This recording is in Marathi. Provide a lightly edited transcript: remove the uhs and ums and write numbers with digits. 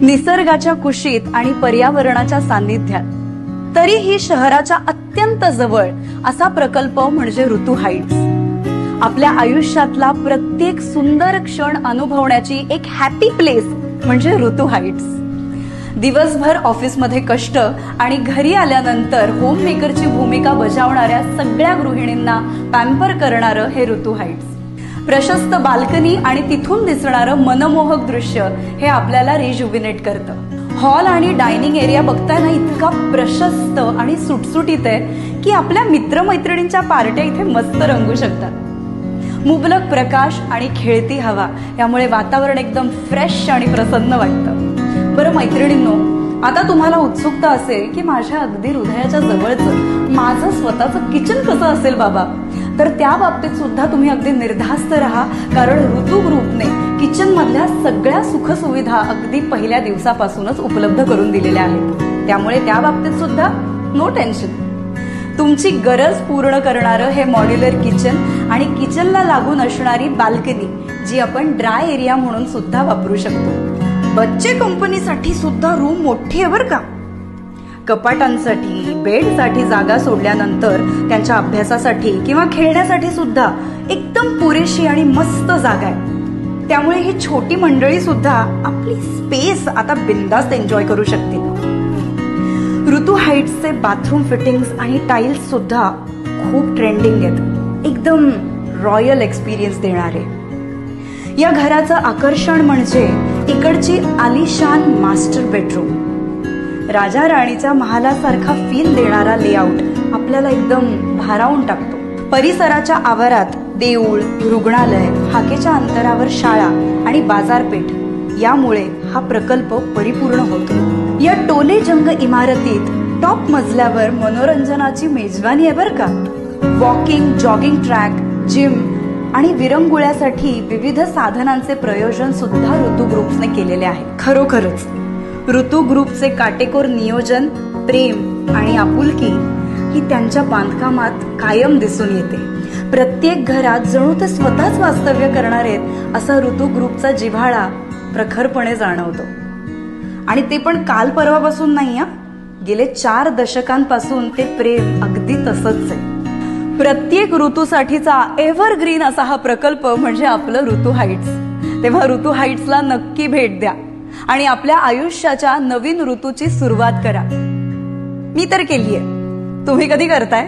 निसर्गाच्या कुशीत आणि पर्यावरणाच्या सान्निध्यात, तरीही शहराच्या अत्यंत जवळ असा प्रकल्प म्हणजे ऋतू हाइट्स. आपल्या आयुष्यातला प्रत्येक सुंदर क्षण अनुभवण्याची एक हॅपी प्लेस म्हणजे ऋतू हाइट्स. दिवसभर ऑफिसमध्ये कष्ट आणि घरी आल्यानंतर होममेकरची भूमिका बजावणाऱ्या सगळ्या गृहिणींना पॅम्पर करणारं हे ऋतू हाइट्स. प्रशस्त बाल्कनी आणि तिथून दिसणारं मनमोहक दृश्य हे आपल्याला रिज्युव्हिनेट करतं. हॉल आणि डायनिंग एरिया बघताना इतका प्रशस्त आणि सुटसुटीत आहे की आपल्या मित्रमैत्रिणींच्या पार्ट्या इथे मस्त रंगू शकतात. मुबलक प्रकाश आणि खेळती हवा यामुळे वातावरण एकदम फ्रेश आणि प्रसन्न वाटतं. बरं मैत्रिणींनो, आता तुम्हाला उत्सुकता असेल की माझ्या अगदी हृदयाच्या जवळचं माझं स्वतःचं किचन कसं असेल बाबा. तर त्या बाबतीत सुद्धा तुम्ही अगदी निर्धास्त राहा, कारण ऋतू ग्रुपने किचन मधल्या सगळ्या सुखसुविधा अगदी पहिल्या दिवसापासूनच उपलब्ध करून दिलेल्या आहेत. त्यामुळे त्या बाबतीत सुद्धा नो टेन्शन. तुमची गरज पूर्ण करणारं हे मॉड्युलर किचन आणि किचनला लागून असणारी बाल्कनी, जी आपण ड्राय एरिया म्हणून सुद्धा वापरू शकतो. बच्चे कंपनीसाठी सुद्धा रूम मोठी आहे बरं का. कपाटांसाठी, बेडसाठी जागा सोडल्यानंतर त्यांच्या अभ्यासासाठी किंवा खेळण्यासाठी सुद्धा एकदम पुरेशी आणि मस्त जागा आहे. त्यामुळे ही छोटी मंडळी सुद्धा आपली स्पेस आता बिंदास्त एन्जॉय करू शकतील. ऋतू हाइट्सचे बाथरूम फिटिंग्स आणि टाइल्स सुद्धा खूप ट्रेंडिंग आहेत, एकदम रॉयल एक्सपिरियन्स देणारे. या घराचं आकर्षण म्हणजे इकडची आलिशान मास्टर बेडरूम. राजा राणीच्या महालासारखा फील देणारा लेआउट आपल्याला एकदम भारावून टाकतो. परिसराच्या आवारात देऊळ, रुग्णालय, हाकेच्या अंतरावर शाळा आणि बाजारपेठ, यामुळे हा प्रकल्प परिपूर्ण होतो. या टोले जंग इमारतीत टॉप मजल्यावर मनोरंजनाची मेजवानी आहे बरं का. वॉकिंग, जॉगिंग ट्रॅक, जिम आणि विरंगुळ्यासाठी विविध साधनांचे प्रयोजन सुद्धा ऋतू ग्रुप्सने केलेले आहे. खरोखरच ऋतू ग्रुपचे काटेकोर नियोजन, प्रेम आणि आपुलकी ही त्यांच्या बांधकामात कायम दिसून येते. प्रत्येक घरात जणू ते स्वतःच वास्तव्य करणार आहेत असा ऋतू ग्रुपचा जिव्हाळा प्रखरपणे जाणवतो. आणि ते पण काल परवापासून नाही हा, गेले 4 दशकांपासून ते प्रेम अगदी तसंच आहे. प्रत्येक ऋतूसाठीचा एव्हरग्रीन असा हा प्रकल्प म्हणजे आपलं ऋतू हाइट्स. तेव्हा ऋतू हाइट्सला नक्की भेट द्या आणि आपल्या आयुष्याच्या नवीन ऋतूची सुरुवात करा. मी तर केलीये, तुम्ही कधी करताय?